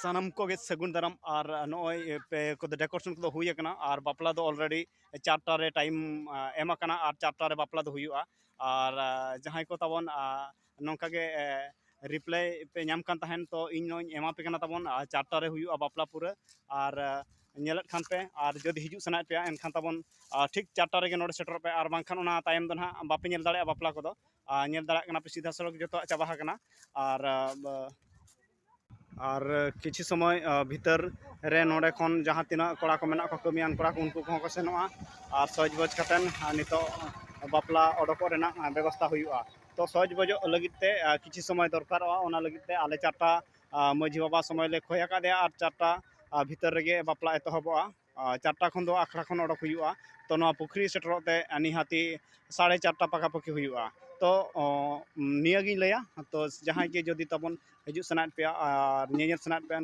सानम को गे सगुन दाराम और नॉय पे को डेकोरेशन को हुई कना और बापला दो ऑलरेडी 4टा रे टाइम एम कना और 4टा रे बापला दो हुआ और जहां को तबन नोंका गे रिप्लाई पे नाम कान तहन तो इन नोय एमा पे कना तबन 4टा रे हुआ बापला पूरा और नेलत खान पे और जदि हिजु सना पे एनखान तबन ठीक 4टा रे नोडे सेटर पे और बांखान ओना तायम दो ना बापे नेल दाड़े बापला को दो नेल दाड़ा कना पे सीधा सड़क जतो चाबा कना और किसी समय भीतर रे नोडे खन जहाँ तीना कड़ा को मेना को कमियान कड़ा को उनको को सेनोआ और सज बज कतन नितो बापला ओडको रेना व्यवस्था हुआ तो सज बजो लगिते किसी समय दरकारोआ ओना लगिते आले 4टा मझी बाबा समय ले खोया का और 4टा भीतर रेगे बापला एतहबोआ 4टा खन दो आखड़ा खन ओडक हुआ तो ना पुखरी सेटरोते निहाती 4:30 पाखापाखि हुआ तो नियागी लया तो जहाँ के जदि तबन हिजु सनात पे और नेल सनात पे